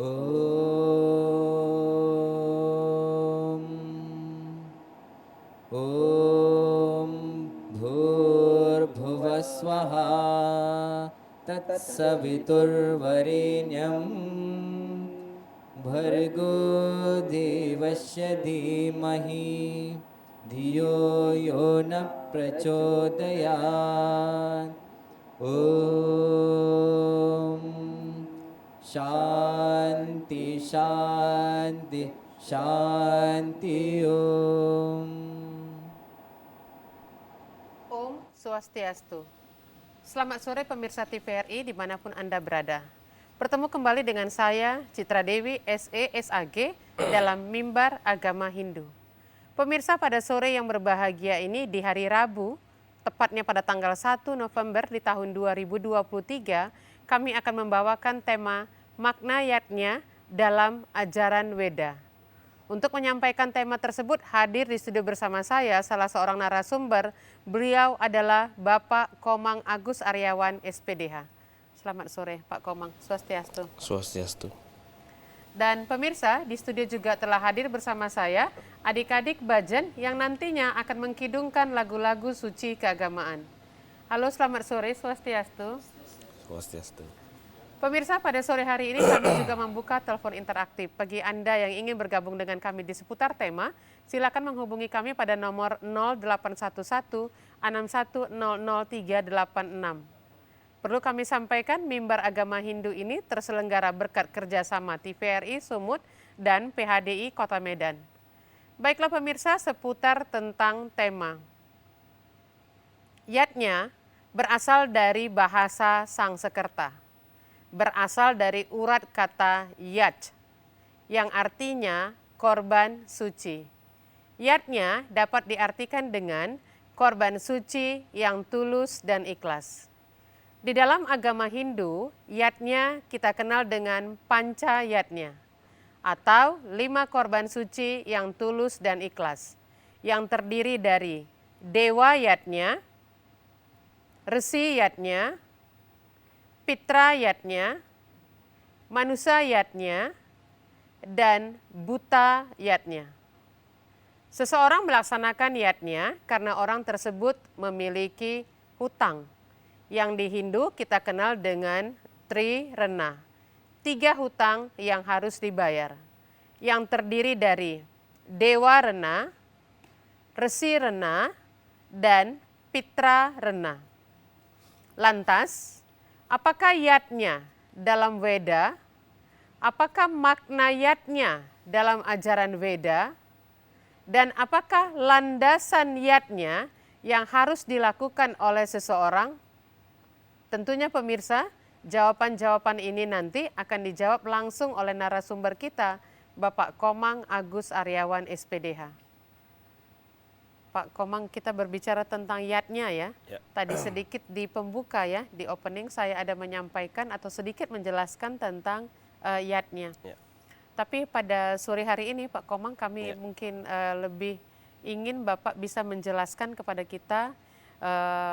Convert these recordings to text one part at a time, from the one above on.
ॐ ॐ भूर्भुवस्वः तत्सवितुर्वरेण्यं भर्गो देवस्य धीमहि धियो यो न प्रचोदयात् ॐ शान्ति शान्ति शान्ति ॐ. Om Swastiastu. Selamat sore pemirsa TVRI dimanapun Anda berada. Bertemu kembali dengan saya, Citra Dewi, SE, SAG, dalam Mimbar Agama Hindu. Pemirsa, pada sore yang berbahagia ini di hari Rabu, tepatnya pada tanggal 1 November di tahun 2023, kami akan membawakan tema makna yatnya dalam ajaran Weda. Untuk menyampaikan tema tersebut hadir di studio bersama saya salah seorang narasumber. Beliau adalah Bapak Komang Agus Aryawan SPDH. Selamat sore Pak Komang, Swastiastu. Swastiastu. Dan pemirsa, di studio juga telah hadir bersama saya adik-adik Bajen yang nantinya akan mengkidungkan lagu-lagu suci keagamaan. Halo, selamat sore Swastiastu. Swastiastu. Pemirsa, pada sore hari ini kami juga membuka telepon interaktif. Bagi Anda yang ingin bergabung dengan kami di seputar tema, silakan menghubungi kami pada nomor 0811 6100 386. Perlu kami sampaikan, Mimbar Agama Hindu ini terselenggara berkat kerjasama TVRI Sumut dan PHDI Kota Medan. Baiklah pemirsa, seputar tentang tema. Yatnya berasal dari bahasa Sangsekerta. Berasal dari urat kata yat, yang artinya korban suci. Yatnya dapat diartikan dengan korban suci yang tulus dan ikhlas. Di dalam agama Hindu, yatnya kita kenal dengan panca yatnya, atau 5 korban suci yang tulus dan ikhlas, yang terdiri dari dewa yatnya, resi yatnya, pitra yatnya, manusia yatnya, dan buta yatnya. Seseorang melaksanakan yatnya karena orang tersebut memiliki hutang, yang di Hindu kita kenal dengan Tri Rena. 3 hutang yang harus dibayar, yang terdiri dari Dewa Rena, Resi Rena, dan Pitra Rena. Lantas, apakah yatnya dalam Weda? Apakah makna yatnya dalam ajaran Weda? Dan apakah landasan yatnya yang harus dilakukan oleh seseorang? Tentunya pemirsa, jawaban-jawaban ini nanti akan dijawab langsung oleh narasumber kita, Bapak Komang Agus Aryawan SPDH. Pak Komang, kita berbicara tentang yatnya ya. Tadi sedikit di pembuka ya, di opening saya ada menyampaikan atau sedikit menjelaskan tentang yatnya. Tapi pada sore hari ini Pak Komang, kami mungkin lebih ingin Bapak bisa menjelaskan kepada kita,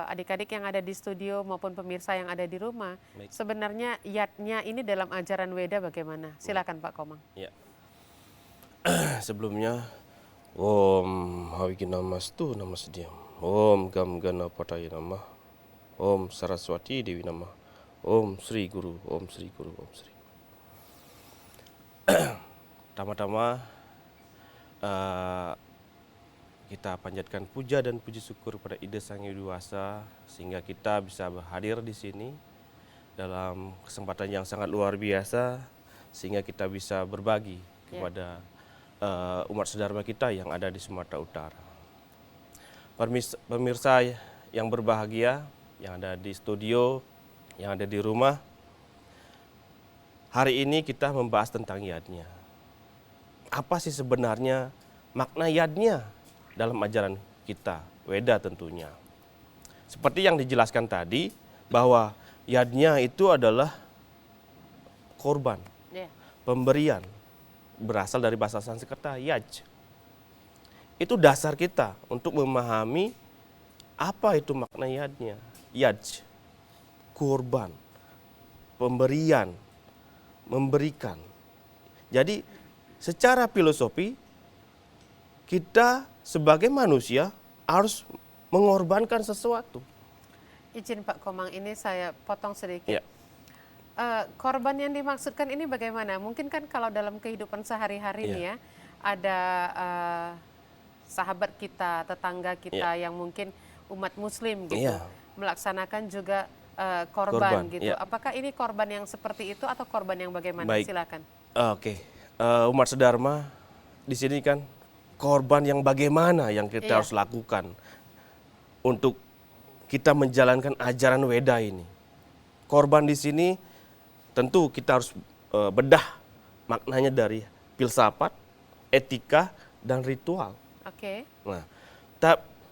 adik-adik yang ada di studio maupun pemirsa yang ada di rumah, sebenarnya yatnya ini dalam ajaran Weda bagaimana? Silakan Pak Komang. Ya. Sebelumnya, Om Hawiginamastu Namastiam, Om Gam Gana Pataya Namah, Om Saraswati Dewi Namah, Om Sri Guru, Om Sri Guru, Om Sri. Pertama-tama kita panjatkan puja dan puji syukur pada Ida Sang Hyang Widi-Wasa sehingga kita bisa hadir di sini dalam kesempatan yang sangat luar biasa sehingga kita bisa berbagi kepada umat saudara kita yang ada di Sumatera Utara. Pemirsa yang berbahagia, yang ada di studio, yang ada di rumah, hari ini kita membahas tentang yatnya. Apa sih sebenarnya makna yatnya dalam ajaran kita, Weda tentunya. Seperti yang dijelaskan tadi, bahwa yatnya itu adalah korban, pemberian, berasal dari bahasa Sanskerta, yaj. Itu dasar kita untuk memahami apa itu makna yatnya. Yaj, korban, pemberian, memberikan. Jadi secara filosofi kita sebagai manusia harus mengorbankan sesuatu. Izin Pak Komang, ini saya potong sedikit. Ya. Korban yang dimaksudkan ini bagaimana? Mungkin kan kalau dalam kehidupan sehari-hari nih ya, ada sahabat kita, tetangga kita yang mungkin umat muslim gitu, melaksanakan juga korban gitu. Apakah ini korban yang seperti itu atau korban yang bagaimana? Baik. Silakan. Oke. Umat Sedharma di sini kan korban yang bagaimana yang kita harus lakukan untuk kita menjalankan ajaran Weda ini. Korban di sini tentu kita harus bedah maknanya dari filsafat, etika, dan ritual. Oke. Nah,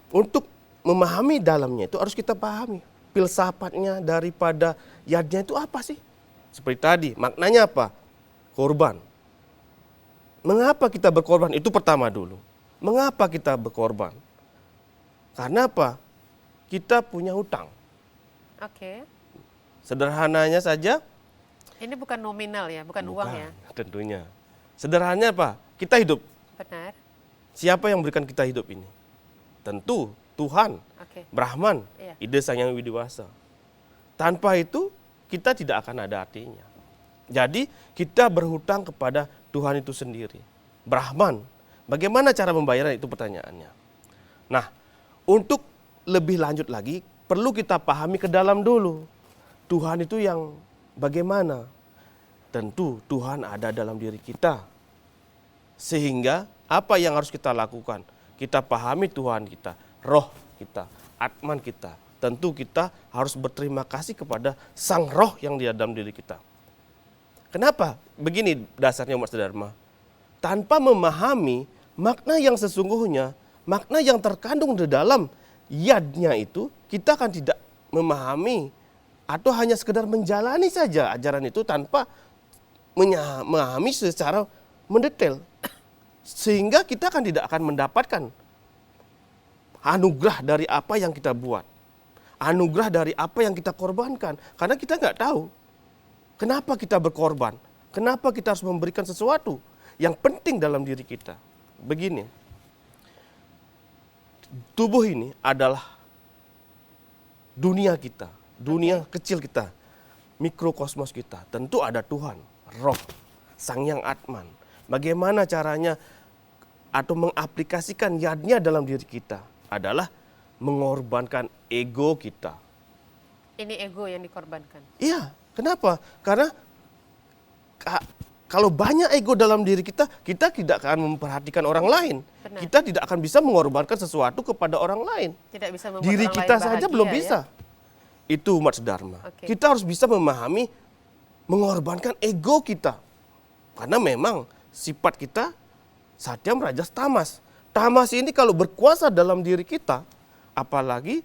untuk memahami dalamnya itu harus kita pahami filsafatnya daripada yadnya itu apa sih? Seperti tadi, maknanya apa? Korban. Mengapa kita berkorban? Itu pertama dulu. Mengapa kita berkorban? Karena apa? Kita punya hutang. Oke. Sederhananya saja. Ini bukan nominal ya, bukan uang ya? Tentunya. Sederhananya apa? Kita hidup. Benar. Siapa yang memberikan kita hidup ini? Tentu Tuhan, Brahman, Ide Sang Yang Widiwasa. Tanpa itu kita tidak akan ada artinya. Jadi kita berhutang kepada Tuhan itu sendiri. Brahman, bagaimana cara membayarnya itu pertanyaannya. Nah, untuk lebih lanjut lagi perlu kita pahami ke dalam dulu. Tuhan itu yang bagaimana? Tentu Tuhan ada dalam diri kita. Sehingga apa yang harus kita lakukan? Kita pahami Tuhan kita, roh kita, atman kita. Tentu kita harus berterima kasih kepada Sang Roh yang di dalam diri kita. Kenapa? Begini dasarnya umat Sedharma. Tanpa memahami makna yang sesungguhnya, makna yang terkandung di dalam yadnya itu, kita akan tidak memahami atau hanya sekedar menjalani saja ajaran itu tanpa memahami secara mendetail. Sehingga kita kan tidak akan mendapatkan anugerah dari apa yang kita buat. Anugerah dari apa yang kita korbankan. Karena kita nggak tahu kenapa kita berkorban. Kenapa kita harus memberikan sesuatu yang penting dalam diri kita. Begini, tubuh ini adalah dunia kita, dunia kecil kita, mikrokosmos kita. Tentu ada Tuhan, Roh, Sang Yang Atman. Bagaimana caranya atau mengaplikasikan yadnya dalam diri kita adalah mengorbankan ego kita. Ini ego yang dikorbankan. Iya, kenapa? Karena kalau banyak ego dalam diri kita, kita tidak akan memperhatikan orang lain. Benar. Kita tidak akan bisa mengorbankan sesuatu kepada orang lain. Tidak bisa membuat diri orang kita lain saja bahagia, belum bisa. Itu umat Sedharma. Kita harus bisa memahami mengorbankan ego kita. Karena memang sifat kita Satyam Rajas Tamas. Tamas ini kalau berkuasa dalam diri kita, apalagi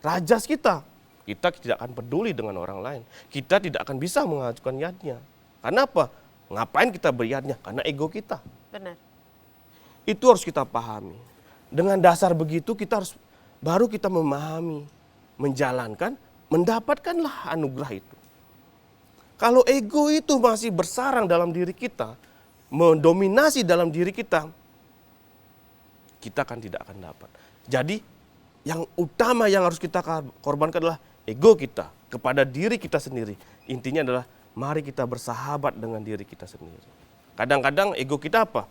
rajas kita tidak akan peduli dengan orang lain. Kita tidak akan bisa mengajukan yadnya. Karena apa? Ngapain kita beryadnya? Karena ego kita. Benar. Itu harus kita pahami. Dengan dasar begitu baru kita memahami, menjalankan, mendapatkanlah anugerah itu. Kalau ego itu masih bersarang dalam diri kita, mendominasi dalam diri kita kan tidak akan dapat. Jadi yang utama yang harus kita korbankan adalah ego kita kepada diri kita sendiri. Intinya adalah mari kita bersahabat dengan diri kita sendiri. Kadang-kadang ego kita apa?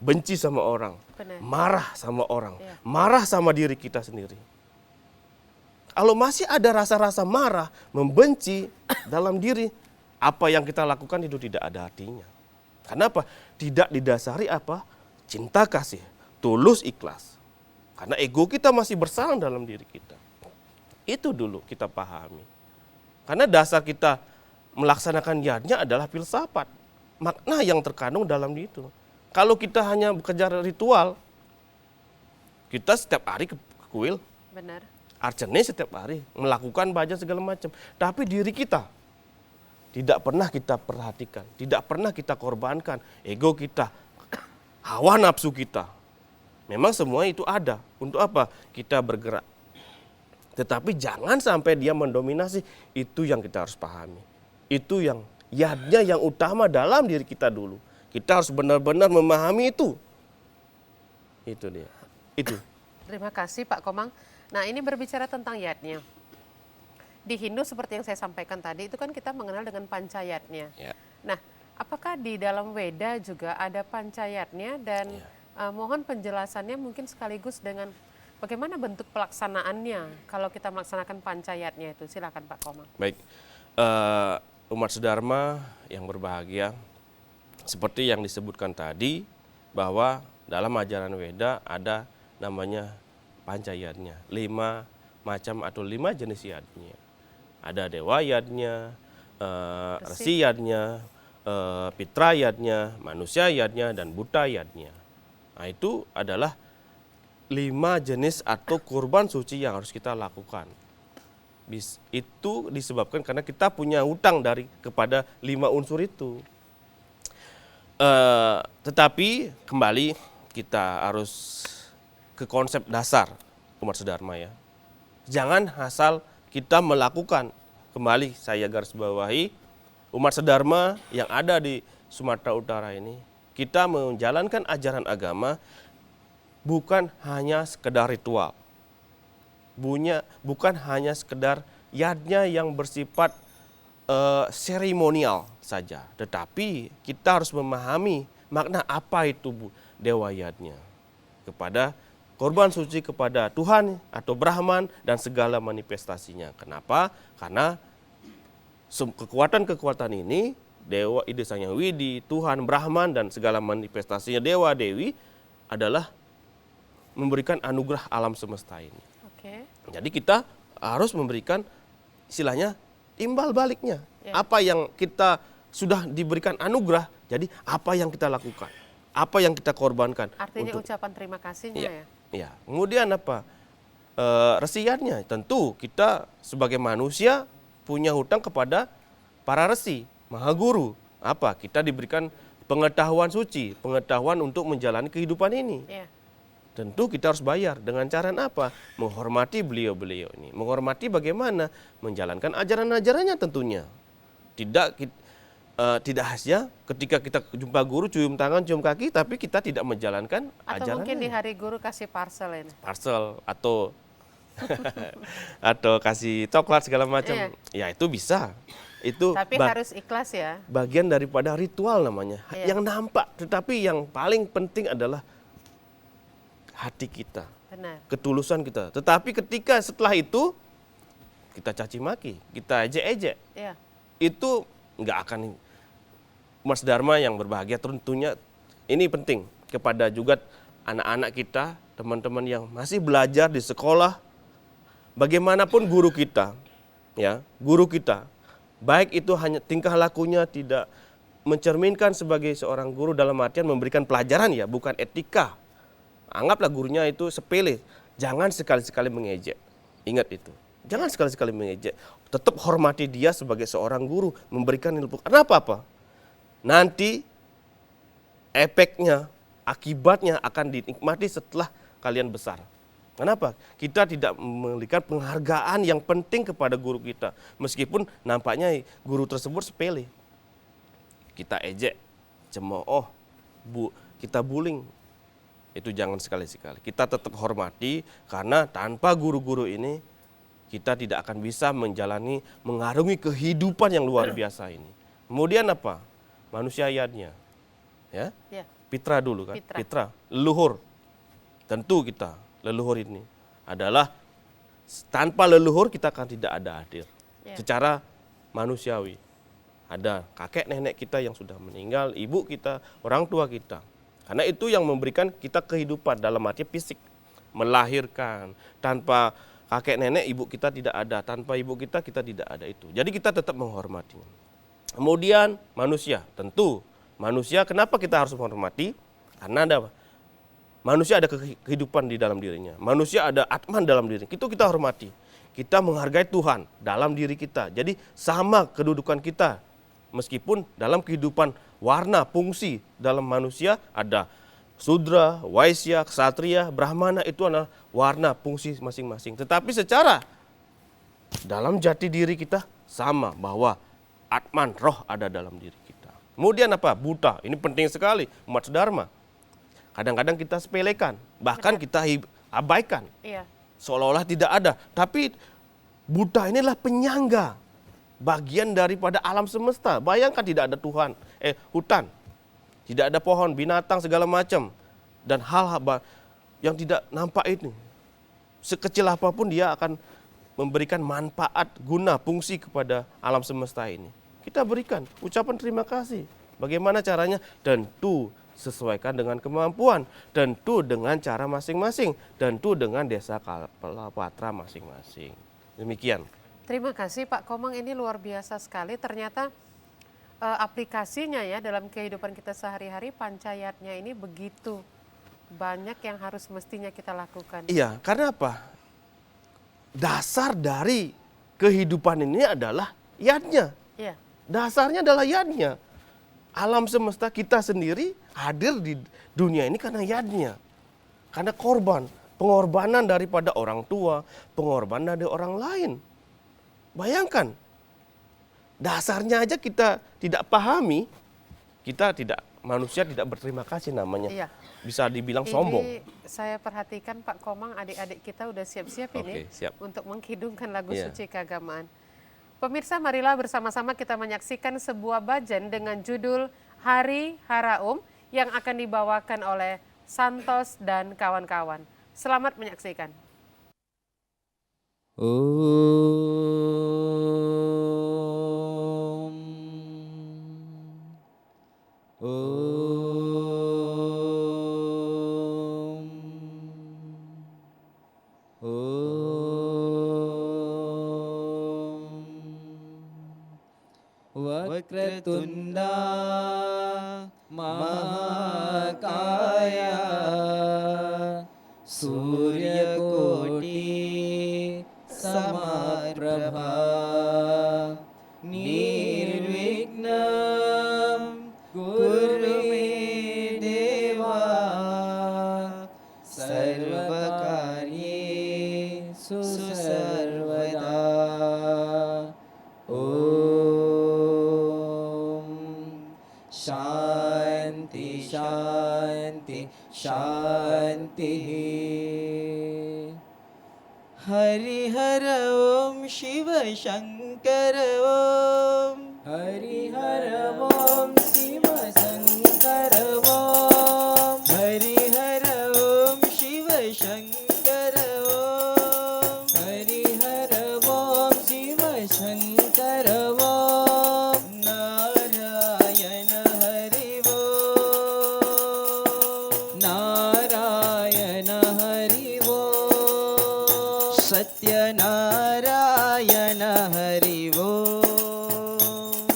Benci sama orang, marah sama orang, marah sama diri kita sendiri. Kalau masih ada rasa-rasa marah, membenci dalam diri, apa yang kita lakukan itu tidak ada artinya. Kenapa? Tidak didasari apa? Cinta kasih, tulus ikhlas. Karena ego kita masih bersarang dalam diri kita. Itu dulu kita pahami. Karena dasar kita melaksanakan yadnya adalah filsafat. Makna yang terkandung dalam itu. Kalau kita hanya bekerja ritual, kita setiap hari ke kuil. Benar. Arcane setiap hari, melakukan bhajan segala macam. Tapi diri kita tidak pernah kita perhatikan, tidak pernah kita korbankan ego kita, hawa nafsu kita. Memang semua itu ada. Untuk apa? Kita bergerak. Tetapi jangan sampai dia mendominasi. Itu yang kita harus pahami. Itu yang yadnya yang utama dalam diri kita dulu. Kita harus benar-benar memahami itu. Itu dia. Itu. Terima kasih Pak Komang. Nah ini berbicara tentang yatnya. Di Hindu seperti yang saya sampaikan tadi itu kan kita mengenal dengan pancayatnya. Ya. Nah apakah di dalam Weda juga ada pancayatnya dan mohon penjelasannya mungkin sekaligus dengan bagaimana bentuk pelaksanaannya kalau kita melaksanakan pancayatnya itu. Silakan Pak Komang. Baik. Umat sedharma yang berbahagia, seperti yang disebutkan tadi, bahwa dalam ajaran Weda ada namanya pancayatnya, 5 macam atau 5 jenis yatnya. Ada dewa yatnya, resi yatnya, pitra yatnya, manusia yatnya, dan buta yatnya. Nah itu adalah 5 jenis atau kurban suci yang harus kita lakukan. Itu disebabkan karena kita punya hutang kepada 5 unsur itu. Tetapi kembali kita harus ke konsep dasar umat sedharma ya. Jangan asal kita melakukan, kembali saya garis bawahi, umat sedharma yang ada di Sumatera Utara ini, kita menjalankan ajaran agama bukan hanya sekedar ritual. Bukan hanya sekedar yatnya yang bersifat seremonial saja, tetapi kita harus memahami makna apa itu dewa yatnya kepada korban suci kepada Tuhan atau Brahman dan segala manifestasinya. Kenapa? Karena kekuatan-kekuatan ini, dewa ide sang yang widi, Tuhan, Brahman dan segala manifestasinya dewa dewi adalah memberikan anugerah alam semesta ini. Oke. Jadi kita harus memberikan istilahnya timbal baliknya. Apa yang kita sudah diberikan anugerah, jadi apa yang kita lakukan, apa yang kita korbankan. Artinya ucapan terima kasihnya ya. Ya, kemudian apa? Resiyatnya, tentu kita sebagai manusia punya hutang kepada para resi, maha guru. Apa? Kita diberikan pengetahuan suci, pengetahuan untuk menjalani kehidupan ini. Ya. Tentu kita harus bayar dengan cara apa? Menghormati beliau-beliau ini. Menghormati bagaimana? Menjalankan ajaran-ajarannya tentunya. Tidak hanya ketika kita jumpa guru cium tangan, cium kaki, tapi kita tidak menjalankan ajarannya. Atau mungkin di hari guru kasih parcel ini. Parcel atau atau kasih coklat segala macam. Ya itu bisa. Itu tapi harus ikhlas ya. Bagian daripada ritual namanya. Iya. Yang nampak, tetapi yang paling penting adalah hati kita. Benar. Ketulusan kita. Tetapi ketika setelah itu kita caci maki, kita ejek-ejek. Iya. Itu nggak akan. Umat sedharma yang berbahagia tentunya ini penting kepada juga anak-anak kita, teman-teman yang masih belajar di sekolah. Bagaimanapun guru kita, ya, guru kita, baik itu hanya tingkah lakunya tidak mencerminkan sebagai seorang guru dalam artian memberikan pelajaran ya, bukan etika. Anggaplah gurunya itu sepele, jangan sekali-sekali mengejek. Ingat itu. Jangan sekali-sekali mengejek. Tetap hormati dia sebagai seorang guru, memberikan ilmu. Kenapa apa? Nanti efeknya, akibatnya akan dinikmati setelah kalian besar. Kenapa? Kita tidak memberikan penghargaan yang penting kepada guru kita. Meskipun nampaknya guru tersebut sepele. Kita ejek, cemooh, kita bullying. Itu jangan sekali-sekali. Kita tetap hormati karena tanpa guru-guru ini kita tidak akan bisa mengarungi kehidupan yang luar biasa ini. Kemudian apa? Manusia yatnya. Ya? Pitra dulu kan? Pitra, leluhur. Tentu kita, leluhur ini adalah tanpa leluhur kita akan tidak ada hadir. Secara manusiawi. Ada kakek nenek kita yang sudah meninggal, ibu kita, orang tua kita. Karena itu yang memberikan kita kehidupan dalam arti fisik. Melahirkan. Tanpa kakek nenek ibu kita tidak ada. Tanpa ibu kita tidak ada itu. Jadi kita tetap menghormatinya. Kemudian manusia. Tentu manusia kenapa kita harus menghormati? Karena ada manusia ada kehidupan di dalam dirinya. Manusia ada atman dalam diri. Itu kita hormati. Kita menghargai Tuhan dalam diri kita. Jadi sama kedudukan kita. Meskipun dalam kehidupan warna, fungsi dalam manusia ada Sudra, Waisya, Ksatria, Brahmana itu adalah warna, fungsi masing-masing. Tetapi secara dalam jati diri kita sama bahwa Atman, roh ada dalam diri kita. Kemudian apa? Buta. Ini penting sekali umat Dharma. Kadang-kadang kita sepelekan, bahkan kita abaikan. Iya. Seolah-olah tidak ada. Tapi buta inilah penyangga, bagian daripada alam semesta. Bayangkan tidak ada Tuhan, hutan, tidak ada pohon, binatang segala macam, dan hal-hal yang tidak nampak ini. Sekecil apapun dia akan memberikan manfaat, guna, fungsi kepada alam semesta ini. Kita berikan ucapan terima kasih. Bagaimana caranya? Tentu sesuaikan dengan kemampuan, tentu dengan cara masing-masing, tentu dengan desa Kalapatra masing-masing. Demikian. Terima kasih Pak Komang, ini luar biasa sekali. Ternyata aplikasinya ya dalam kehidupan kita sehari-hari, pancayatnya ini begitu banyak yang harus mestinya kita lakukan. Iya, karena apa? Dasar dari kehidupan ini adalah yadnya. Iya. Dasarnya adalah yadnya. Alam semesta kita sendiri hadir di dunia ini karena yadnya. Karena korban, pengorbanan daripada orang tua, pengorbanan dari orang lain. Bayangkan, dasarnya aja kita tidak pahami, manusia tidak berterima kasih namanya. Iya. Bisa dibilang sombong. Ini saya perhatikan Pak Komang, adik-adik kita udah siap-siap ini siap. untuk menghidungkan lagu Iya. suci keagamaan. Pemirsa, marilah bersama-sama kita menyaksikan sebuah bhajan dengan judul Hari Haraum yang akan dibawakan oleh Santos dan kawan-kawan. Selamat menyaksikan. Wakratunda Mahakaya Suryakoti Samaprabha Nirvignam Kurme Deva Sarvakarye Susarvada. Shanti, Shanti, Shanti. Hari Hara Om Shiva Shankara Om. Hari Hara Om Shiva Shankara Om. Hari Hara Om Shiva Shankara Om. Hari Hara Om Shiva Shankara Om. Satyanarayana Hari Om.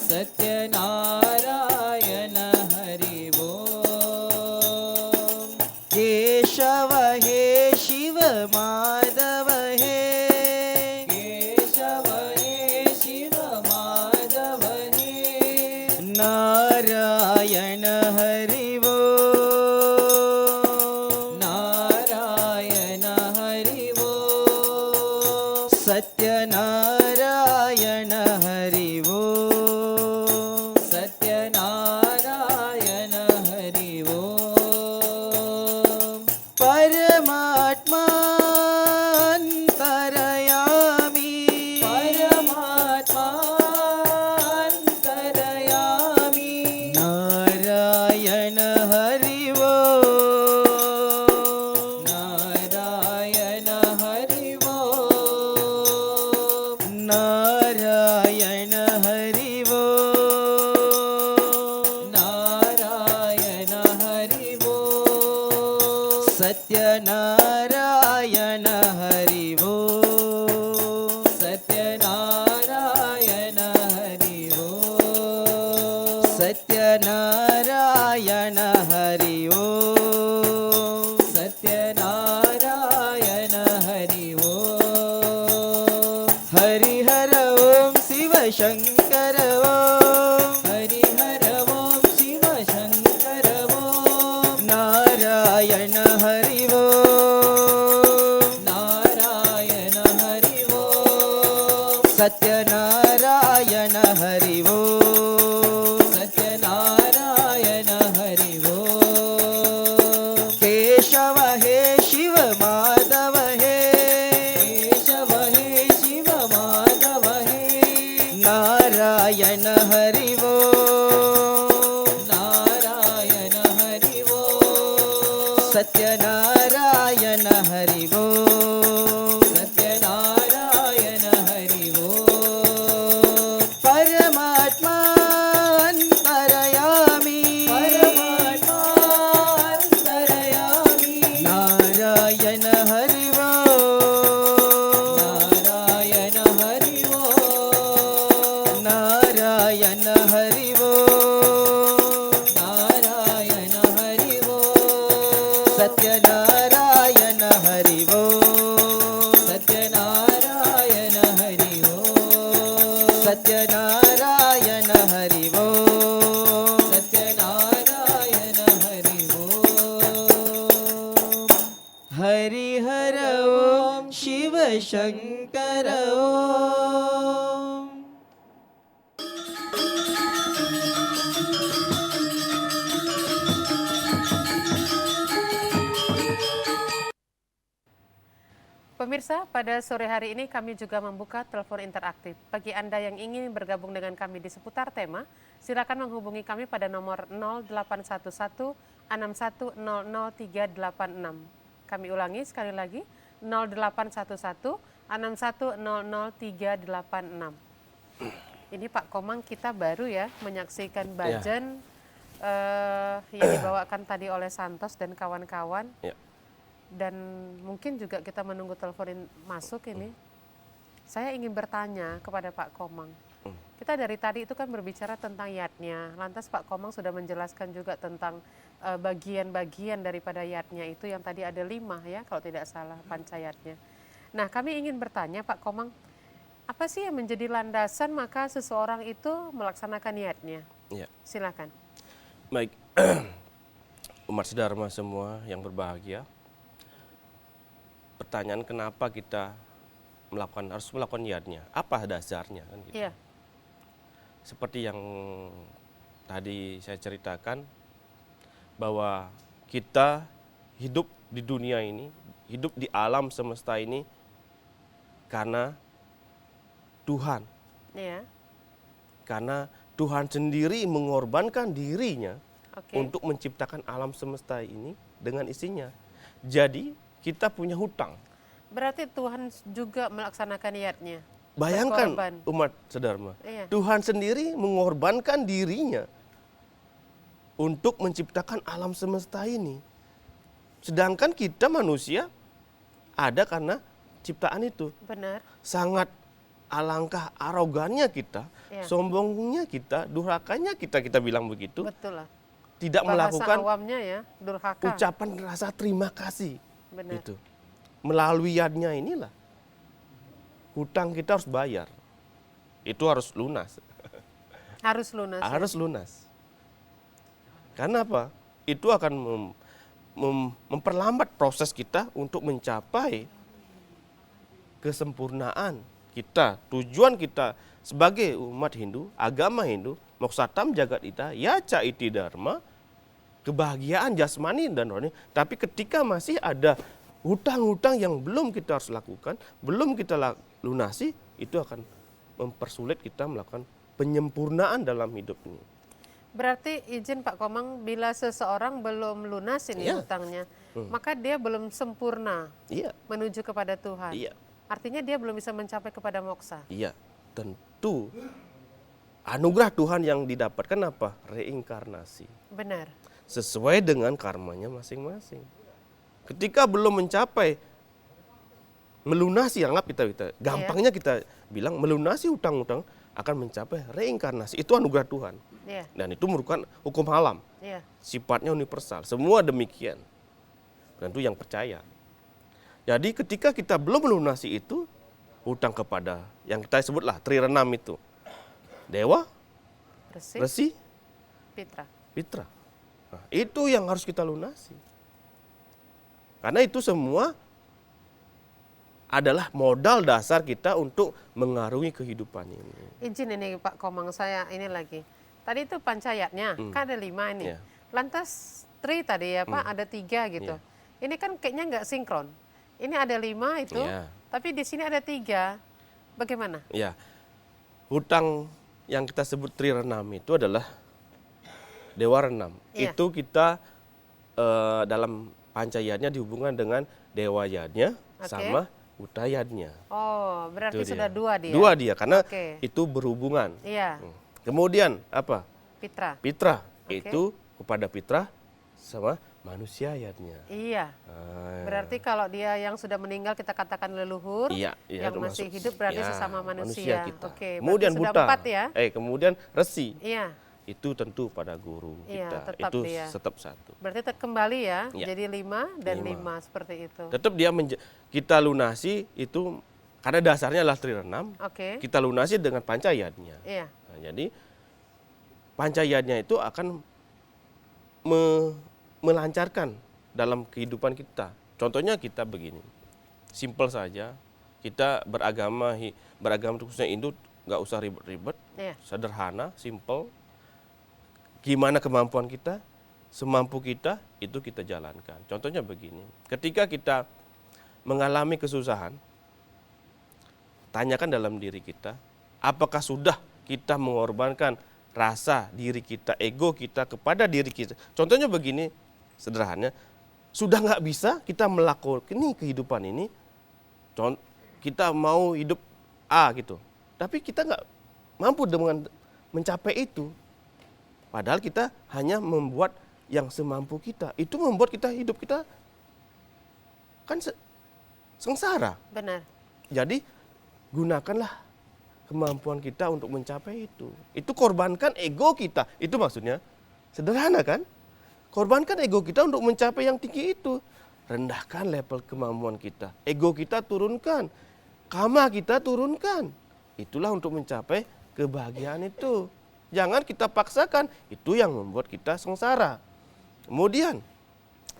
Satyanarayana Hari Om. Keshava He Shiva Madhava He. Keshava He Shiva Madhava He. Narayana Hari Om. Narayana Hari Om. Satyanarayana Hari Om. Satyanarayana Hari Om. Paramatma Antarayami. Paramatma Antarayami. Narayana Hari Om. Narayana Hari Om. Narayana Hari Om. Narayana Hari Om. Satyanarayana Hari Om. Satyanarayana Hari Om. Satyanarayana Hari Om. Satyanarayana Hari Om. Hari Hara Om Shiva Shankara Om. Hari Hara Om Shiva Shankara Om. Narayana Hari Om. Narayana Hari Om. Satyanarayana Hari Om. Satyanarayana Hari Om, Narayana Hari Om, Satyanarayana Hari Om, Satyanarayana Hari Om, Satyanarayana Hari Om, Satyanarayana Hari Om. Hari Hara Om Shiva Shankara Om. Pemirsa, pada sore hari ini kami juga membuka telepon interaktif. Bagi Anda yang ingin bergabung dengan kami di seputar tema, silakan menghubungi kami pada nomor 0811 6100 386. Kami ulangi sekali lagi, 0811 6100 386. Ini Pak Komang, kita baru ya menyaksikan Bajan yang dibawakan tadi oleh Santos dan kawan-kawan. Ya. Dan mungkin juga kita menunggu telepon masuk ini. Saya ingin bertanya kepada Pak Komang. Kita dari tadi itu kan berbicara tentang yatnya. Lantas Pak Komang sudah menjelaskan juga tentang bagian-bagian daripada yatnya itu yang tadi ada 5 ya, kalau tidak salah pancayatnya. Nah, kami ingin bertanya Pak Komang, apa sih yang menjadi landasan maka seseorang itu melaksanakan yatnya? Ya. Silakan. Baik, umat sedharma semua yang berbahagia. Pertanyaan kenapa kita harus melakukan yatnya? Apa dasarnya kan gitu. Iya. Seperti yang tadi saya ceritakan bahwa kita hidup di dunia ini, hidup di alam semesta ini karena Tuhan. Iya. Karena Tuhan sendiri mengorbankan dirinya Oke. untuk menciptakan alam semesta ini dengan isinya. Jadi kita punya hutang. Berarti Tuhan juga melaksanakan niatnya. Bayangkan Berkorban. umat sedharma, Iya. Tuhan sendiri mengorbankan dirinya untuk menciptakan alam semesta ini. Sedangkan kita manusia ada karena ciptaan itu. Benar. Sangat alangkah arogannya kita, Iya. sombongnya kita, durhakanya kita bilang begitu. Betul lah. Tidak Bahasa melakukan awamnya ya, durhaka. ucapan rasa terima kasih. Benar. Itu. Melalui yadnya inilah hutang kita harus bayar. Itu harus lunas. Harus lunas. ya? Harus lunas. Karena apa? Itu akan memperlambat proses kita untuk mencapai kesempurnaan kita. Tujuan kita sebagai umat Hindu, agama Hindu, moksatam jagat ita, yaca iti dharma, kebahagiaan jasmani dan rohani. Tapi ketika masih ada hutang-hutang yang belum kita harus lakukan, belum kita lunasi, itu akan mempersulit kita melakukan penyempurnaan dalam hidup ini. Berarti izin Pak Komang, bila seseorang belum lunas ini Iya. hutangnya, maka dia belum sempurna Iya, menuju kepada Tuhan. iya, Artinya dia belum bisa mencapai kepada moksa. iya. Tentu anugerah Tuhan yang didapatkan apa? Reinkarnasi. Benar. Sesuai dengan karmanya masing-masing. Ketika belum mencapai melunasi, anggap kita gampangnya kita bilang melunasi hutang-hutang akan mencapai reinkarnasi. Itu anugerah Tuhan. Iya. Dan itu merupakan hukum alam. Iya. Sifatnya universal. Semua demikian. Tentu yang percaya. Jadi ketika kita belum melunasi itu, hutang kepada yang kita sebutlah Trirenam itu. Dewa, Resi, Resi, Pitra. Pitra. Nah, itu yang harus kita lunasi. Karena itu semua adalah modal dasar kita untuk mengarungi kehidupan ini. Izin ini Pak Komang, saya ini lagi. Tadi itu pancayatnya, kan ada 5 ini. Iya. Lantas tri tadi ya Pak, ada 3 gitu. Iya. Ini kan kayaknya nggak sinkron. Ini ada 5 itu, Iya. tapi di sini ada 3. Bagaimana? Ya, hutang yang kita sebut Trirenam itu adalah Dewa Renam. Iya. Itu kita dalam pancayatnya dihubungkan dengan Dewa Yadnya Oke. sama Utayadnya. Oh, berarti Itu sudah 2 dia. 2 dia, karena Oke. itu berhubungan. Iya, Kemudian apa? Pitra. Pitra, Oke. itu kepada Pitra sama manusia yatnya. Iya. Ah, Berarti kalau dia yang sudah meninggal kita katakan leluhur, iya, iya, yang masih termasuk- hidup berarti ya, sesama manusia. kita. Oke, Kemudian berarti sudah buta. 4 ya? Kemudian resi. Iya. Itu tentu pada guru Iya, kita. tetap Itu dia. tetap satu. Berarti kembali ya, Iya. jadi 5 dan 5. 5 seperti itu. Tetap dia kita lunasi itu karena dasarnya adalah trirenam. Oke. Kita lunasi dengan pancayatnya. Iya. Nah, jadi pancayatnya itu akan melancarkan dalam kehidupan kita. Contohnya kita begini, simpel saja. Kita beragama khususnya Hindu nggak usah ribet-ribet, Iya. sederhana, simpel. Gimana kemampuan kita, semampu kita itu kita jalankan. Contohnya begini, ketika kita mengalami kesusahan, tanyakan dalam diri kita, apakah sudah kita mengorbankan rasa diri kita, ego kita kepada diri kita. Contohnya begini, sederhana, sudah nggak bisa kita melakukan ini kehidupan ini, kita mau hidup A gitu, tapi kita nggak mampu dengan mencapai itu. Padahal kita hanya membuat yang semampu kita, itu membuat kita hidup kita kan sengsara. Benar. Jadi gunakanlah kemampuan kita untuk mencapai itu. Itu korbankan ego kita. Itu maksudnya sederhana kan? Korbankan ego kita untuk mencapai yang tinggi itu. Rendahkan level kemampuan kita. Ego kita turunkan. Kama kita turunkan. Itulah untuk mencapai kebahagiaan itu. Jangan kita paksakan. Itu yang membuat kita sengsara. Kemudian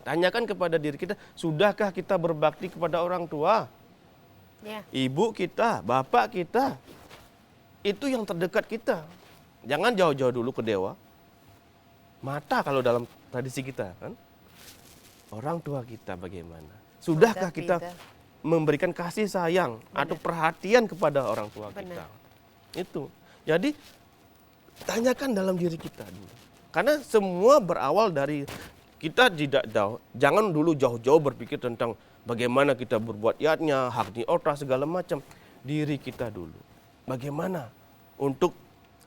tanyakan kepada diri kita, sudahkah kita berbakti kepada orang tua? Ya. Ibu kita, bapak kita, itu yang terdekat kita. Jangan jauh-jauh dulu ke dewa. Mata kalau dalam tradisi kita kan, orang tua kita bagaimana? Sudahkah kita memberikan kasih sayang atau perhatian kepada orang tua kita? Itu. Jadi tanyakan dalam diri kita dulu. Karena semua berawal dari kita tidak jauh. Jangan dulu jauh-jauh berpikir tentang bagaimana kita berbuat yatnya, hak diota segala macam. Diri kita dulu. Bagaimana untuk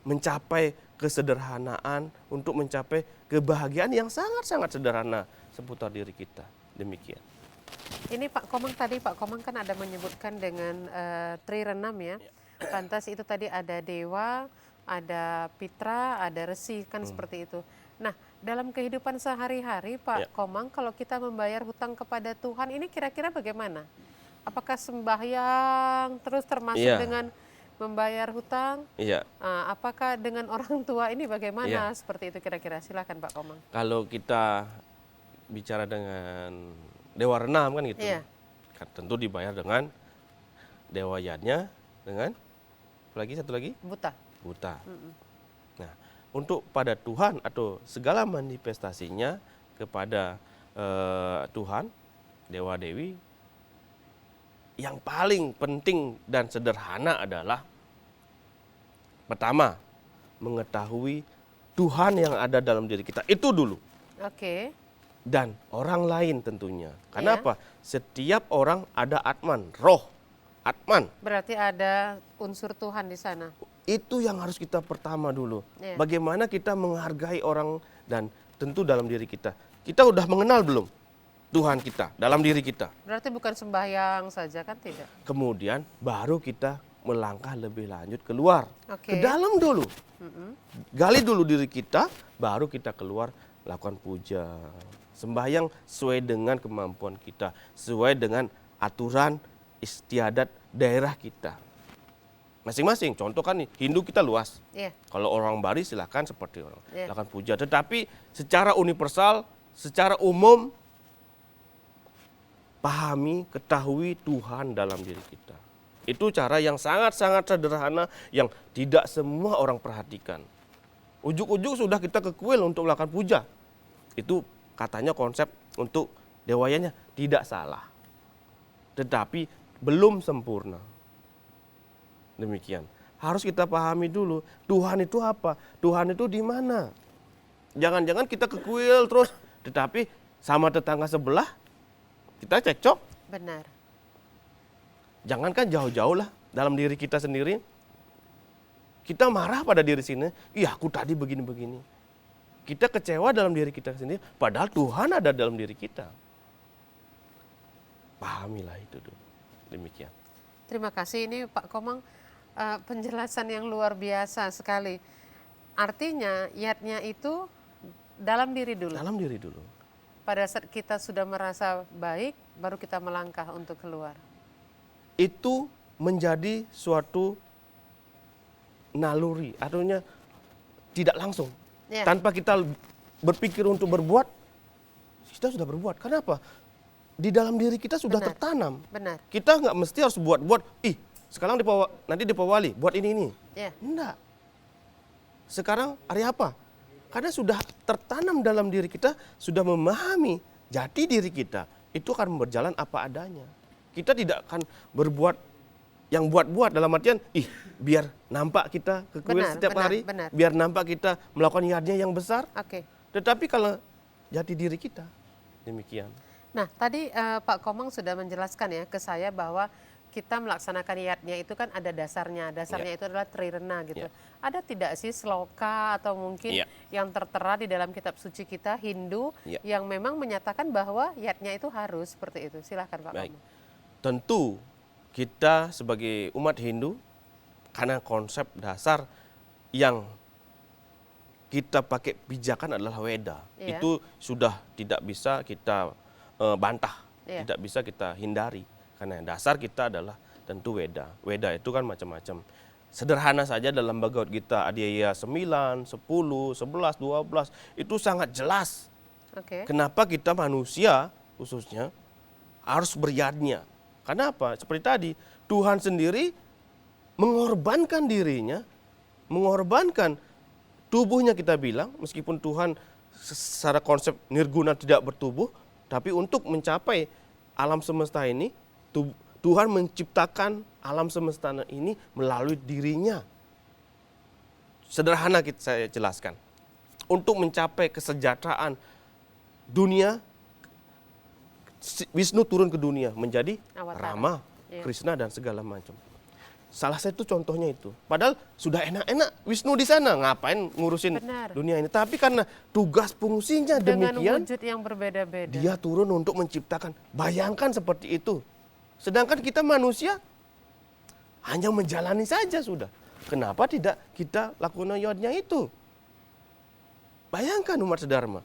mencapai kesederhanaan, untuk mencapai kebahagiaan yang sangat-sangat sederhana seputar diri kita. Demikian. Ini Pak Komang tadi, Pak Komang kan ada menyebutkan dengan trirenam ya. Pantas itu tadi ada dewa, ada pitra, ada resi kan seperti itu. Nah, dalam kehidupan sehari-hari Pak Komang, kalau kita membayar hutang kepada Tuhan ini kira-kira bagaimana? Apakah sembahyang terus termasuk dengan membayar hutang? Iya. Apakah dengan orang tua ini bagaimana? Seperti itu kira-kira. Silakan Pak Komang. Kalau kita bicara dengan dewa renam kan gitu. Iya. Kan tentu dibayar dengan dewa yatnya, dengan satu lagi Buta. buta. Nah, untuk pada Tuhan atau segala manifestasinya kepada Tuhan, dewa dewi, yang paling penting dan sederhana adalah pertama, mengetahui Tuhan yang ada dalam diri kita. Itu dulu. Oke. Dan orang lain tentunya. Karena apa? Setiap orang ada atman, roh, atman. Berarti ada unsur Tuhan di sana. Itu yang harus kita pertama dulu. Iya. Bagaimana kita menghargai orang dan tentu dalam diri kita. Kita udah mengenal belum Tuhan kita dalam diri kita? Berarti bukan sembahyang saja kan tidak? Kemudian baru kita melangkah lebih lanjut keluar. Oke. Ke dalam dulu. Gali dulu diri kita, baru kita keluar lakukan puja. Sembahyang sesuai dengan kemampuan kita, sesuai dengan aturan istiadat daerah kita. Masing-masing, contoh kan nih, Hindu kita luas. Iya. Kalau orang Bali silahkan seperti orang Iya. lakukan puja. Tetapi secara universal, secara umum, pahami, ketahui Tuhan dalam diri kita. Itu cara yang sangat-sangat sederhana yang tidak semua orang perhatikan. Ujuk-ujuk sudah kita ke kuil untuk melakukan puja. Itu katanya konsep untuk dewayanya tidak salah. Tetapi belum sempurna. Demikian. Harus kita pahami dulu, Tuhan itu apa? Tuhan itu di mana? Jangan-jangan kita ke kuil terus, tetapi sama tetangga sebelah, kita cekcok. Benar. Jangankan jauh-jauh lah, dalam diri kita sendiri. Kita marah pada diri sini, iya aku tadi begini-begini. Kita kecewa dalam diri kita sendiri, padahal Tuhan ada dalam diri kita. Pahamilah itu dulu. Demikian. Terima kasih, ini Pak Komang penjelasan yang luar biasa sekali. Artinya yatnya itu dalam diri dulu. Dalam diri dulu. Pada saat kita sudah merasa baik, baru kita melangkah untuk keluar. Itu menjadi suatu naluri, artinya tidak langsung. Ya. Tanpa kita berpikir untuk berbuat, kita sudah berbuat. Kenapa? Di dalam diri kita sudah Benar. tertanam. Benar. Kita nggak mesti harus buat-buat, sekarang nanti di Pawali, buat ini. Ya. Enggak. Sekarang hari apa? Karena sudah tertanam dalam diri kita, sudah memahami jati diri kita, itu akan berjalan apa adanya. Kita tidak akan berbuat yang buat-buat dalam artian, biar nampak kita ke kuil Benar, setiap benar, hari, benar. biar nampak kita melakukan yardnya yang besar. Oke. Tetapi kalau jati diri kita, demikian. Nah, tadi Pak Komang sudah menjelaskan ya ke saya bahwa kita melaksanakan yatnya itu kan ada dasarnya. Dasarnya itu adalah trirena gitu. Ya. Ada tidak sih sloka atau mungkin Ya. yang tertera di dalam kitab suci kita Hindu Ya. yang memang menyatakan bahwa yatnya itu harus seperti itu. Silahkan Pak Baik. Komang. Tentu kita sebagai umat Hindu, karena konsep dasar yang kita pakai pijakan adalah Weda. Iya. Itu sudah tidak bisa kita bantah, Iya. tidak bisa kita hindari. Karena dasar kita adalah tentu Weda. Weda itu kan macam-macam. Sederhana saja dalam Bhagavad Gita, Adhyaya 9, 10, 11, 12, itu sangat jelas. Oke. Kenapa kita manusia khususnya harus beryadnya. Kenapa? Seperti tadi, Tuhan sendiri mengorbankan dirinya, mengorbankan tubuhnya kita bilang, meskipun Tuhan secara konsep nirguna tidak bertubuh, tapi untuk mencapai alam semesta ini, Tuhan menciptakan alam semesta ini melalui dirinya. Sederhana saya jelaskan. Untuk mencapai kesejahteraan dunia, Wisnu turun ke dunia menjadi Awatara. Rama, Iya. Krishna dan segala macam. Salah satu contohnya itu. Padahal sudah enak-enak Wisnu di sana, ngapain ngurusin Benar. dunia ini. Tapi karena tugas fungsinya Dengan demikian, wujud yang berbeda-beda. dia turun untuk menciptakan. Bayangkan seperti itu. Sedangkan kita manusia hanya menjalani saja sudah. Kenapa tidak kita lakukan yodnya itu? Bayangkan umat sedharma.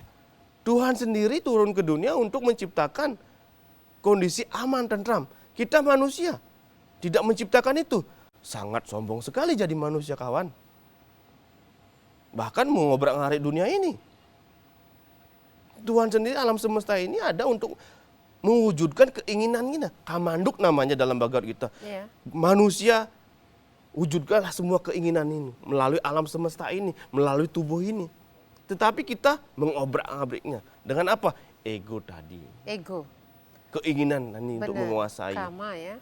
Tuhan sendiri turun ke dunia untuk menciptakan kondisi aman tentram. Kita manusia tidak menciptakan itu. Sangat sombong sekali jadi manusia, kawan. Bahkan mengobrak-ngarik dunia ini. Tuhan sendiri alam semesta ini ada untuk mewujudkan keinginan kita. Kamanduk namanya dalam Bhagavad Gita. Iya. Manusia, wujudkanlah semua keinginan ini melalui alam semesta ini, melalui tubuh ini. Tetapi kita mengobrak-abriknya dengan apa? Ego tadi. Ego. Keinginan ini untuk Benar. menguasai. Kama ya.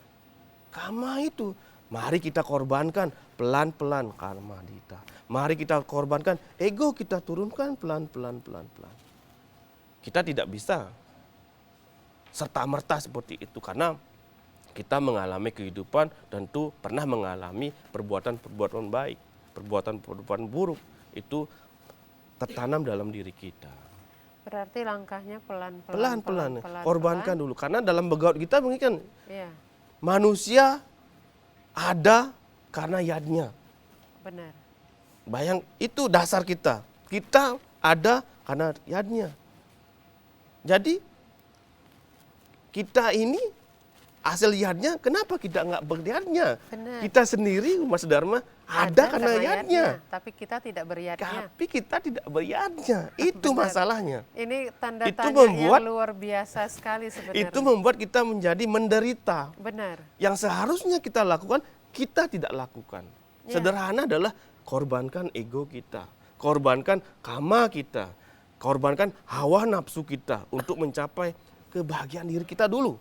Karma itu. Mari kita korbankan pelan-pelan karma kita. Mari kita korbankan ego, kita turunkan pelan-pelan. Kita tidak bisa serta-merta seperti itu karena kita mengalami kehidupan tentu pernah mengalami perbuatan-perbuatan baik, perbuatan-perbuatan buruk. Itu tertanam dalam diri kita. Berarti langkahnya pelan-pelan. Pelan-pelan, pelan-pelan. korbankan dulu. Karena dalam Bhagavad Gita begini, Iya, manusia ada karena yadnya. benar. Bayang, itu dasar kita. Kita ada karena yadnya. Jadi kita ini hasil yadnya, kenapa kita nggak beryadnya? Benar. Kita sendiri umat sedharma ada karena yadnya. Tapi kita tidak beryadnya. Tapi kita tidak beryadnya. Itu Benar. masalahnya. Ini tanda Itu tanya membuat- yang luar biasa sekali sebenarnya. Itu membuat kita menjadi menderita. Benar. Yang seharusnya kita lakukan, kita tidak lakukan. Ya. Sederhana adalah korbankan ego kita, korbankan kama kita, korbankan hawa nafsu kita untuk mencapai kebahagiaan diri kita dulu.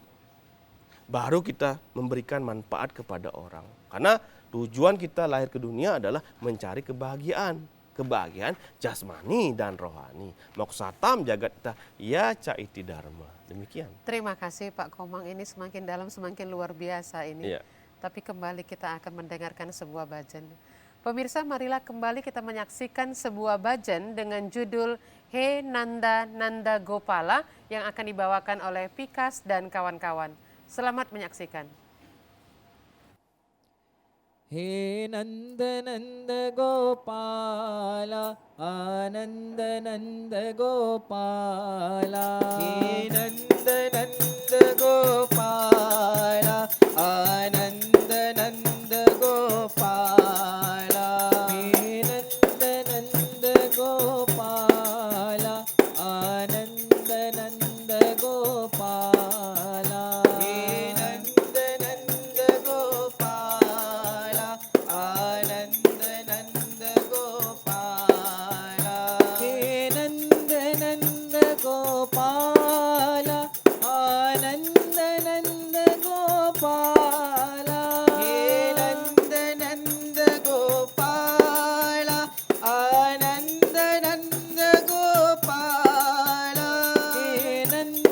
Baru kita memberikan manfaat kepada orang. Karena tujuan kita lahir ke dunia adalah mencari kebahagiaan. Kebahagiaan jasmani dan rohani. Moksatam jagatta ya caiti dharma. Demikian. Terima kasih Pak Komang, ini semakin dalam, semakin luar biasa ini. Iya. Tapi kembali kita akan mendengarkan sebuah bhajan. Untuk menutup, Pak Komang, saya ingin menanyakan, apakah ada sesuatu yang bisa kita lakukan untuk mencapai kebahagiaan? Pemirsa, marilah kembali kita menyaksikan sebuah bhajan dengan judul He Nanda Nanda Gopala yang akan dibawakan oleh Pikas dan kawan-kawan. Selamat menyaksikan. हे नंद नंद गोपाला आनंद नंद गोपाला हे नंद नंद गोपाला आनंद नंद गोपाला हे नंद नंद गोपाला आनंद नंद गोपाला हे नंद नंद गोपाला आनंद नंद गोपाला हे नंद नंद गोपाला आनंद नंद गोपाला हे नंद नंद गोपाला आनंद नंद गोपाला हे नंद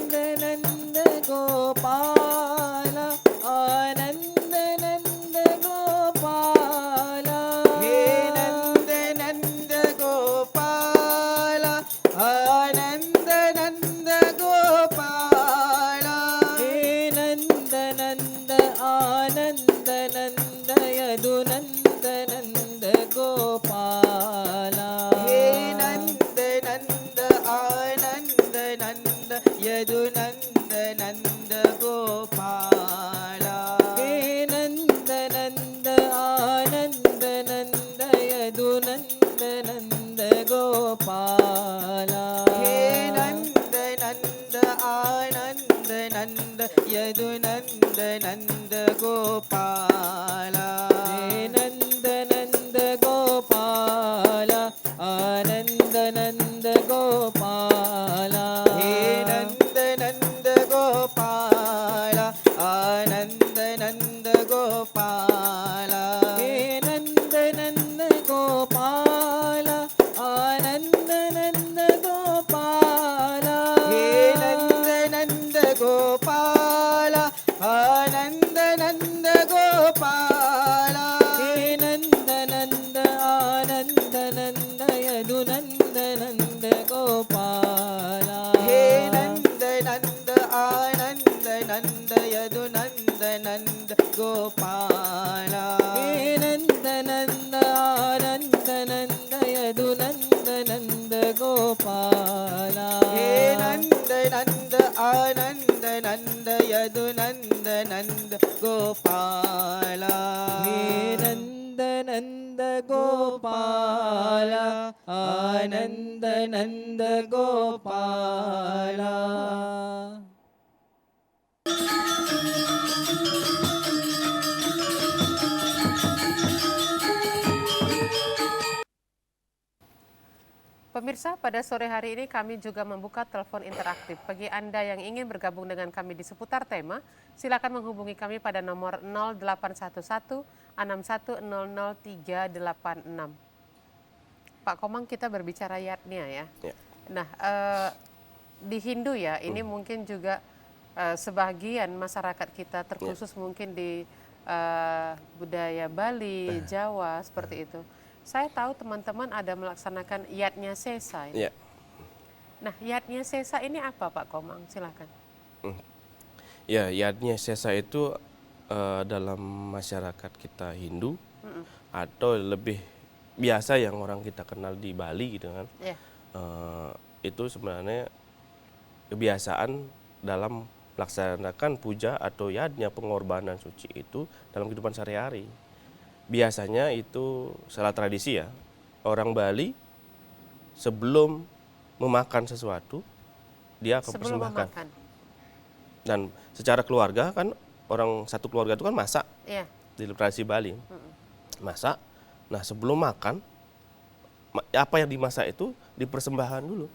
नंद गोपाला आनंद नंद गोपाला हे नंद नंद गोपाला आनंद नंद गोपाला हे नंद नंद आनंद नंद यदुनंद नंद गोपाला हे नंद नंद आनंद नंद यदुनंद नंद गोपाला हे नंद नंद आनंद नंद यदुनंद नंद गोपाला हे नंद नंद आनंद नंद यदुनंद नंद गोपाला हे नंद नंद गोपाला आनंद नंद गोपाला हे नंद नंद गोपाला आनंद नंद गोपाला हे नंद नंद गोपाला आनंद नंद गोपाला हे नंद नंद गोपाला आनंद नंद गोपाला हे नंद नंद आनंद नंद यदुनंद नंद गोपाला हे नंद नंद आनंद नंद यदुनंद नंद गोपाला हे नंद नंद आनंद नंद यदुनंद नंद गोपाला हे नंद नंद आनंद नंद यदुनंद नंद गोपाला हे नंद नंद गोपाला आनंद नंद Gopala Pemirsa, pada sore hari ini kami juga membuka telepon interaktif. Bagi Anda yang ingin bergabung dengan kami di seputar tema, silakan menghubungi kami pada nomor 0811 6100 386. Pak Komang, kita berbicara yatnya ya. Ya. Nah, di Hindu ya, ini mungkin juga sebagian masyarakat kita, terkhusus mungkin di budaya Bali, Jawa, seperti itu. Saya tahu teman-teman ada melaksanakan yatnya sesa ini. Ya. Nah, yatnya sesa ini apa Pak Komang? Silakan. Ya, yatnya sesa itu dalam masyarakat kita Hindu atau lebih biasa yang orang kita kenal di Bali gitu kan. Ya. Itu sebenarnya kebiasaan dalam melaksanakan puja atau yadnya, pengorbanan suci itu dalam kehidupan sehari-hari. Biasanya itu salah tradisi ya, orang Bali sebelum memakan sesuatu dia akan Sebelum persembahkan. memakan. Dan secara keluarga kan orang satu keluarga itu kan masak Ya. di tradisi Bali, masak. Nah sebelum makan apa yang dimasak itu dipersembahkan dulu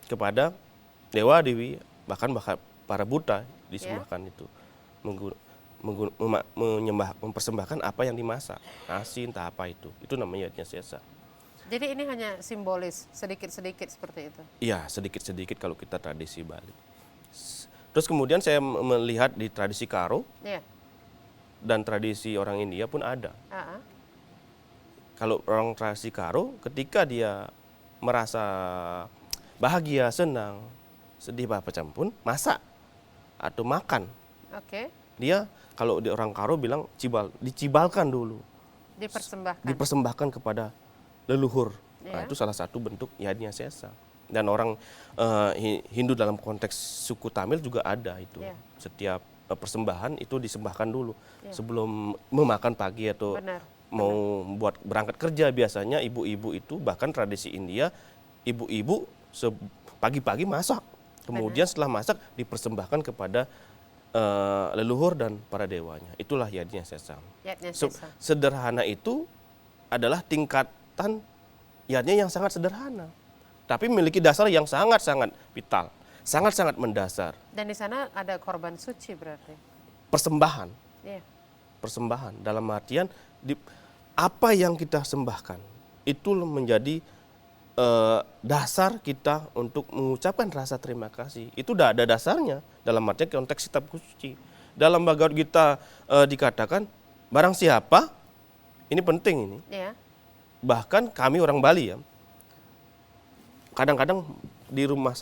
kepada dewa dewi, bahkan para Buddha disembahkan itu. Mempersembahkan apa yang dimasak, nasi entah apa itu namanya yatnya sesa. Jadi ini hanya simbolis, sedikit-sedikit seperti itu. Iya, sedikit-sedikit kalau kita tradisi Bali. Terus kemudian saya melihat di tradisi Karo Ya. dan tradisi orang India pun ada. kalau orang tradisi Karo ketika dia merasa bahagia, senang, sedih macam pun masak atau makan. Oke. Dia kalau di orang Karo bilang dicibalkan dulu. Dipersembahkan kepada leluhur. Nah, Iya. itu salah satu bentuk yadnya sesa. Dan orang Hindu dalam konteks suku Tamil juga ada itu. Iya. Setiap persembahan itu disembahkan dulu Iya. sebelum memakan pagi atau Benar. mau buat berangkat kerja. Biasanya ibu-ibu itu, bahkan tradisi India, ibu-ibu pagi-pagi masak. Kemudian setelah masak dipersembahkan kepada leluhur dan para dewanya. Itulah yadnya sesa. Yadnya sesa. Sederhana itu adalah tingkatan yadnya yang sangat sederhana, tapi memiliki dasar yang sangat-sangat vital, sangat-sangat mendasar. Dan di sana ada korban suci berarti. Persembahan, Iya. persembahan dalam artian apa yang kita sembahkan itu menjadi dasar kita untuk mengucapkan rasa terima kasih. Itu udah ada dasarnya dalam artian konteks kitab suci. Dalam Bhagavad Gita dikatakan barang siapa, ini penting ini. Iya. Bahkan kami orang Bali ya, kadang-kadang di rumah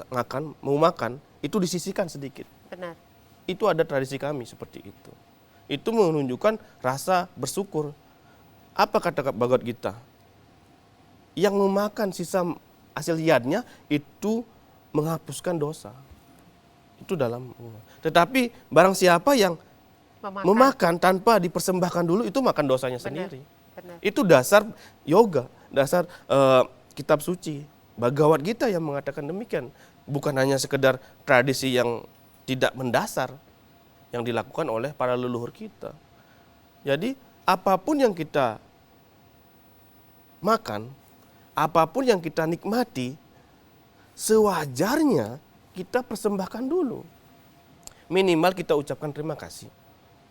mau makan itu disisihkan sedikit. Benar. Itu ada tradisi kami seperti itu. Itu menunjukkan rasa bersyukur. Apa kata Bhagavad Gita? Yang memakan sisa hasil yadnya itu menghapuskan dosa. Itu dalam. Tetapi barang siapa yang memakan tanpa dipersembahkan dulu itu makan dosanya sendiri. Benar. Itu dasar yoga, dasar kitab suci. Bhagavad Gita yang mengatakan demikian. Bukan hanya sekedar tradisi yang tidak mendasar yang dilakukan oleh para leluhur kita. Jadi apapun yang kita makan, apapun yang kita nikmati, sewajarnya kita persembahkan dulu. Minimal kita ucapkan terima kasih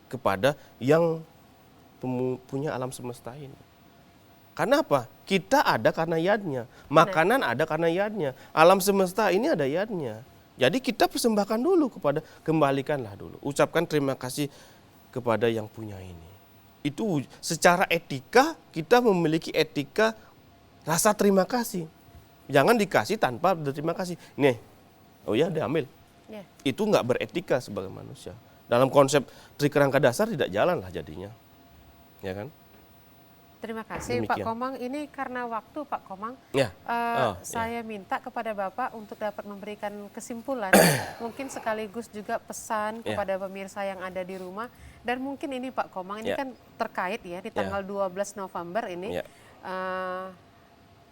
kepada yang punya alam semesta ini. Karena apa? Kita ada karena yadnya. Makanan ada karena yadnya. Alam semesta ini ada yadnya. Jadi kita persembahkan dulu kembalikanlah dulu. Ucapkan terima kasih kepada yang punya ini. Itu secara etika, kita memiliki etika rasa terima kasih. Jangan dikasih tanpa berterima kasih. Nih, oh ya diambil. Yeah. Itu nggak beretika sebagai manusia. Dalam konsep trikerangka dasar tidak jalan lah jadinya. Ya kan? Terima kasih Demikian. Pak Komang. Ini karena waktu Pak Komang, Ya. saya minta kepada Bapak untuk dapat memberikan kesimpulan, mungkin sekaligus juga pesan Ya. kepada pemirsa yang ada di rumah. Dan mungkin ini Pak Komang, ini Ya. kan terkait ya di tanggal 12 November ini, Ya.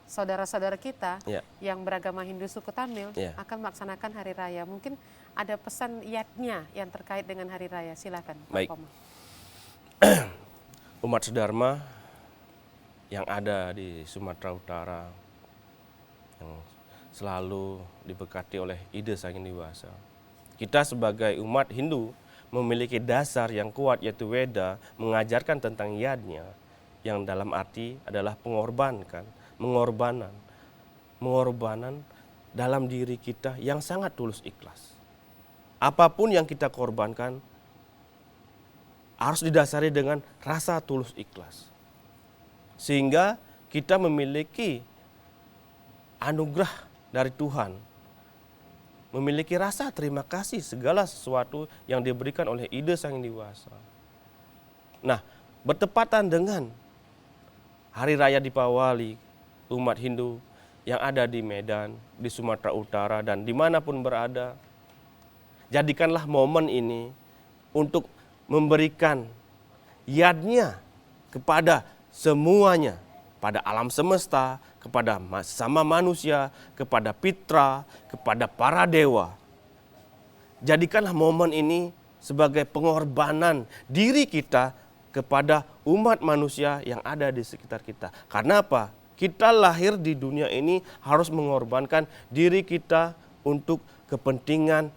saudara-saudara kita Ya. yang beragama Hindu suku Tamil Ya. akan melaksanakan Hari Raya. Mungkin ada pesan yadnya yang terkait dengan Hari Raya. Silakan Pak Baik. Komang. Umat Sedharma yang ada di Sumatera Utara yang selalu diberkati oleh ide Sang Hyang Dewasa. Kita sebagai umat Hindu memiliki dasar yang kuat yaitu Weda mengajarkan tentang yadnya yang dalam arti adalah pengorbanan dalam diri kita yang sangat tulus ikhlas. Apapun yang kita korbankan harus didasari dengan rasa tulus ikhlas. Sehingga kita memiliki anugerah dari Tuhan. Memiliki rasa terima kasih segala sesuatu yang diberikan oleh ide Sang Hyang Dewasa. Nah, bertepatan dengan Hari Raya Dipawali umat Hindu yang ada di Medan, di Sumatera Utara, dan dimanapun berada, jadikanlah momen ini untuk memberikan yadnya kepada semuanya, pada alam semesta, kepada sama manusia, kepada pitra, kepada para dewa. Jadikanlah momen ini sebagai pengorbanan diri kita kepada umat manusia yang ada di sekitar kita. Karena apa? Kita lahir di dunia ini harus mengorbankan diri kita untuk kepentingan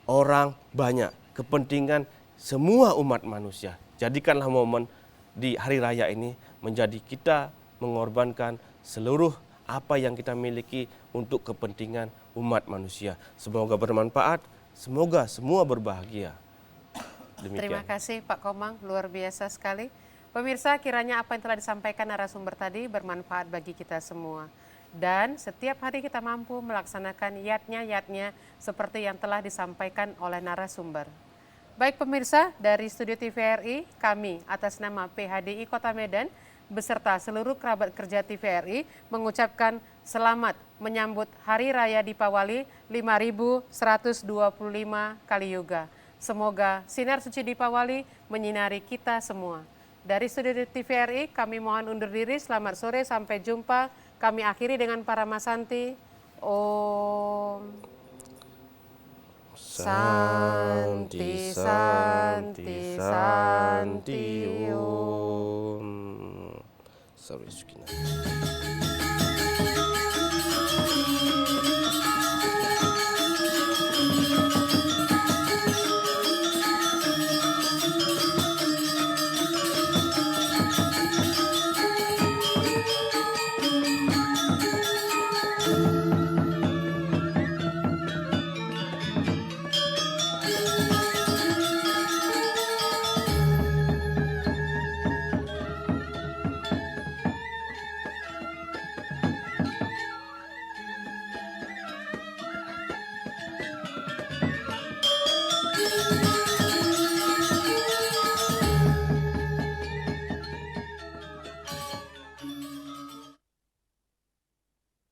orang banyak, kepentingan semua umat manusia. Jadikanlah momen di hari raya ini menjadi kita mengorbankan seluruh apa yang kita miliki untuk kepentingan umat manusia. Semoga bermanfaat, semoga semua berbahagia. Demikian. Terima kasih Pak Komang, luar biasa sekali. Pemirsa, kiranya apa yang telah disampaikan narasumber tadi bermanfaat bagi kita semua. Dan setiap hari kita mampu melaksanakan yatnya seperti yang telah disampaikan oleh narasumber. Baik pemirsa, dari Studio TVRI, kami atas nama PHDI Kota Medan beserta seluruh kerabat kerja TVRI mengucapkan selamat menyambut Hari Raya Dipawali 5125 Kali Yuga. Semoga sinar suci Dipawali menyinari kita semua. Dari Studio TVRI kami mohon undur diri, selamat sore, sampai jumpa. Kami akhiri dengan para Masanti. Om Santi, Santi, Santi, Om. Sarwa Sukina.